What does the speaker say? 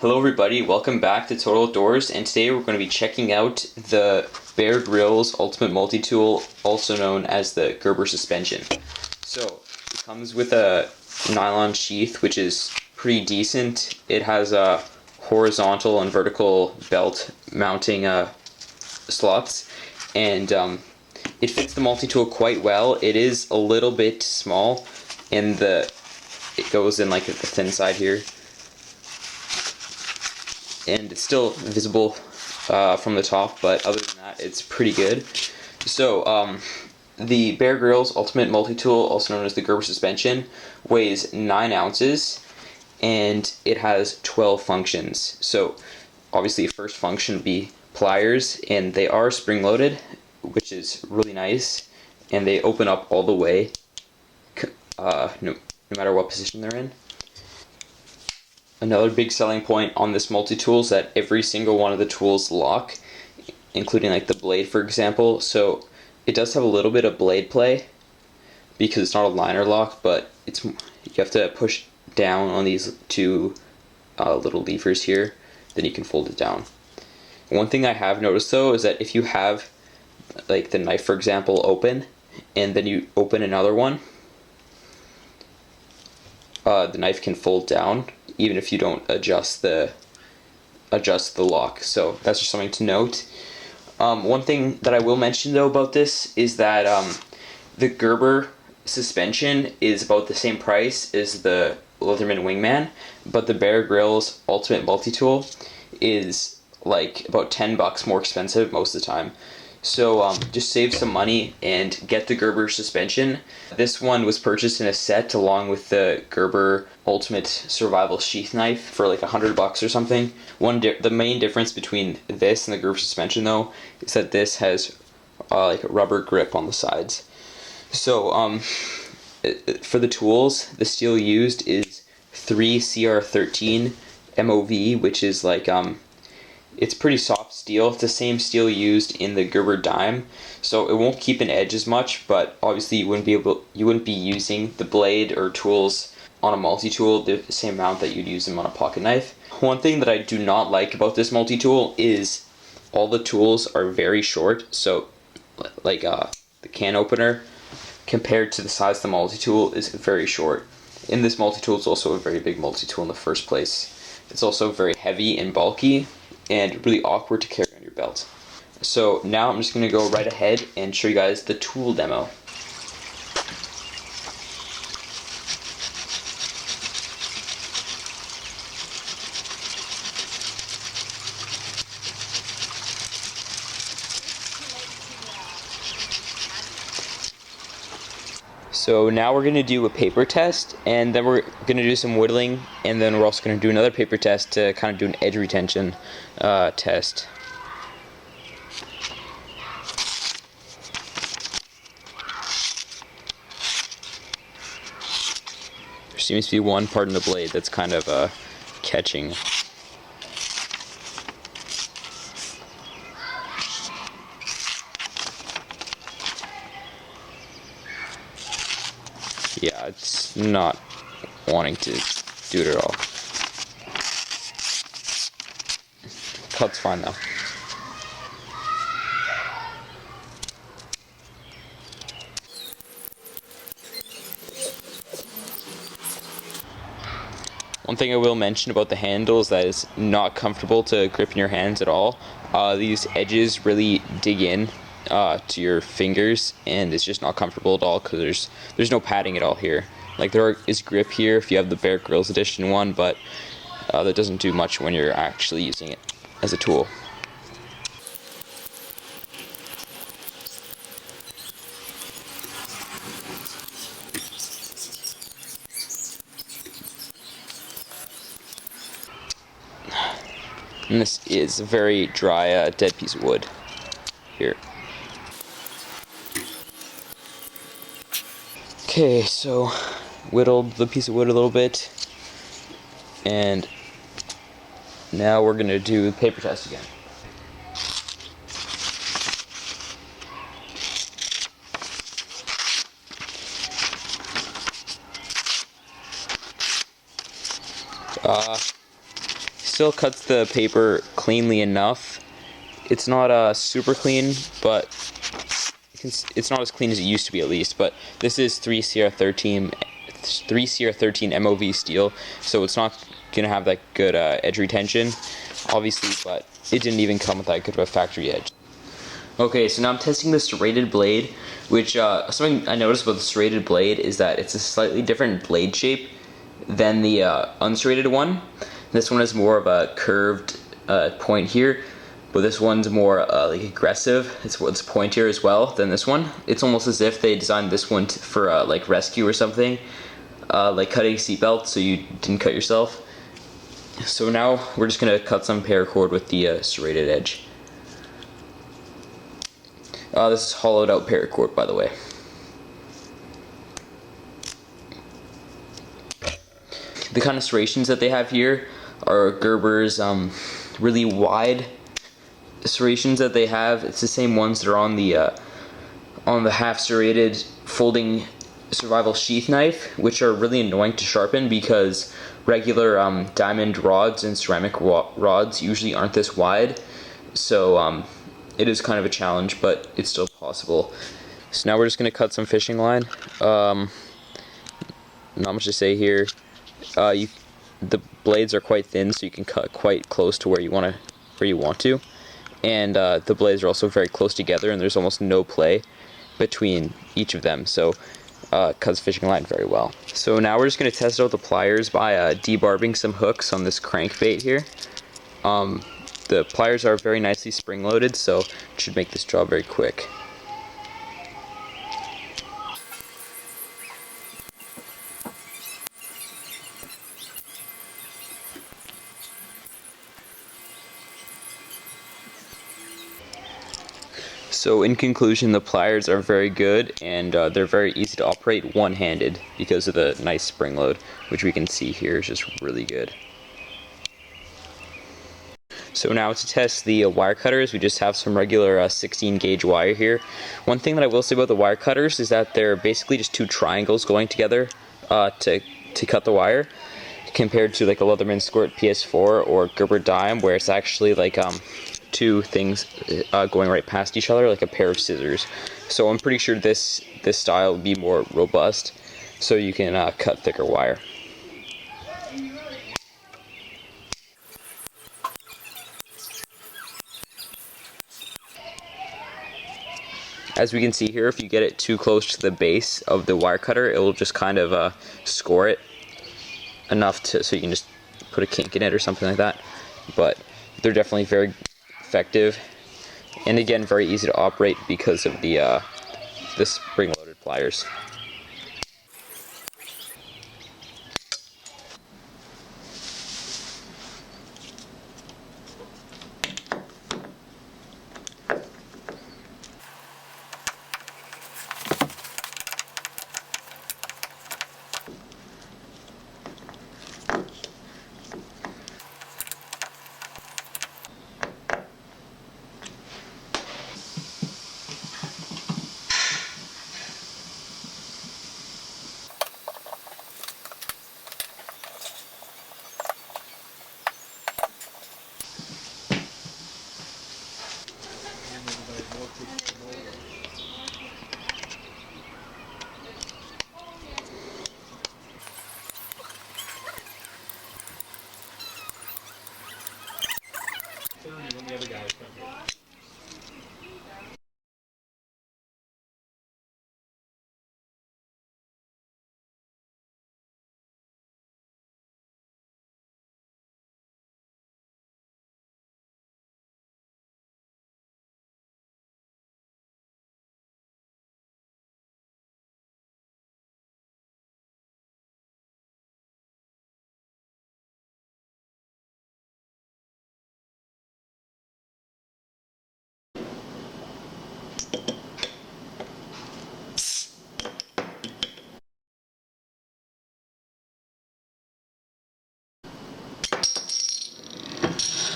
Hello everybody, welcome back to Total Outdoors, and today we're going to be checking out the Grylls Ultimate Multi-Tool, also known as the Gerber suspension. So, it comes with a nylon sheath, which is pretty decent. It has a horizontal and vertical belt mounting slots, and it fits the multi-tool quite well. It is a little bit small, and it goes in like the thin side here. And it's still visible from the top, but other than that, it's pretty good. So, the Grylls Ultimate Multi-Tool, also known as the Gerber suspension, weighs 9 ounces, and it has 12 functions. So, obviously, the first function would be pliers, and they are spring-loaded, which is really nice, and they open up all the way, no matter what position they're in. Another big selling point on this multi-tool is that every single one of the tools lock, including like the blade, for example. So it does have a little bit of blade play because it's not a liner lock, but you have to push down on these two little levers here, then you can fold it down. One thing I have noticed though is that if you have like the knife, for example, open, and then you open another one, the knife can fold down even if you don't adjust the lock. So that's just something to note. One thing that I will mention though about this is that the Gerber suspension is about the same price as the Leatherman Wingman, but the Grylls Ultimate Multi-Tool is like about $10 more expensive most of the time. So just save some money and get the Gerber suspension. This one was purchased in a set along with the Gerber Ultimate Survival Sheath Knife for like $100 or something. The main difference between this and the Gerber suspension though is that this has like a rubber grip on the sides. So for the tools, the steel used is 3CR13 MOV, which is like it's pretty soft steel. It's the same steel used in the Gerber dime, so it won't keep an edge as much, but obviously you wouldn't be using the blade or tools on a multi-tool the same amount that you'd use them on a pocket knife. One thing that I do not like about this multi-tool is all the tools are very short. So like the can opener compared to the size of the multi-tool is very short. And this multi-tool is also a very big multi-tool in the first place. It's also very heavy and bulky and really awkward to carry on your belt. So now I'm just going to go right ahead and show you guys the tool demo. So now we're going to do a paper test, and then we're going to do some whittling, and then we're also going to do another paper test to kind of do an edge retention test. There seems to be one part in the blade that's kind of catching. Yeah, it's not wanting to do it at all. Cut's fine though. One thing I will mention about the handle is that it's not comfortable to grip in your hands at all. These edges really dig in to your fingers, and it's just not comfortable at all because there's no padding at all here. Like there is grip here if you have the Grylls edition one, but that doesn't do much when you're actually using it as a tool. And this is a very dry, dead piece of wood here. Okay, so whittled the piece of wood a little bit, and now we're going to do the paper test again. still cuts the paper cleanly enough. It's not super clean, but it's not as clean as it used to be, at least. But this is 3CR13 MOV steel, so it's not gonna have that good edge retention, obviously, but it didn't even come with that good of a factory edge. Okay, so now I'm testing the serrated blade, which something I noticed about the serrated blade is that it's a slightly different blade shape than the unserrated one. This one is more of a curved point here, but this one's more like aggressive. It's pointier as well than this one. It's almost as if they designed this one for like rescue or something, like cutting a seatbelt so you didn't cut yourself. So now we're just gonna cut some paracord with the serrated edge. This is hollowed out paracord, by the way. The kind of serrations that they have here are Gerber's really wide serrations that they have. It's the same ones that are on the half serrated folding survival sheath knife, which are really annoying to sharpen because regular diamond rods and ceramic rods usually aren't this wide. So it is kind of a challenge, but it's still possible. So now we're just going to cut some fishing line. Not much to say here. The blades are quite thin, so you can cut quite close to where you want to, and the blades are also very close together, and there's almost no play between each of them, so cuts fishing line very well. So now we're just going to test out the pliers by debarbing some hooks on this crankbait here. The pliers are very nicely spring-loaded, so it should make this job very quick. So in conclusion, the pliers are very good, and they're very easy to operate one-handed because of the nice spring load, which we can see here is just really good. So now to test the wire cutters, we just have some regular 16 gauge wire here. One thing that I will say about the wire cutters is that they're basically just two triangles going together to cut the wire, compared to like a Leatherman Squirt PS4 or Gerber Dime, where it's actually like two things going right past each other, like a pair of scissors. So I'm pretty sure this style would be more robust, so you can cut thicker wire. As we can see here, if you get it too close to the base of the wire cutter, it will just kind of score it enough so you can just put a kink in it or something like that. But they're definitely very effective, and again very easy to operate because of the spring-loaded pliers. When the other guys come here.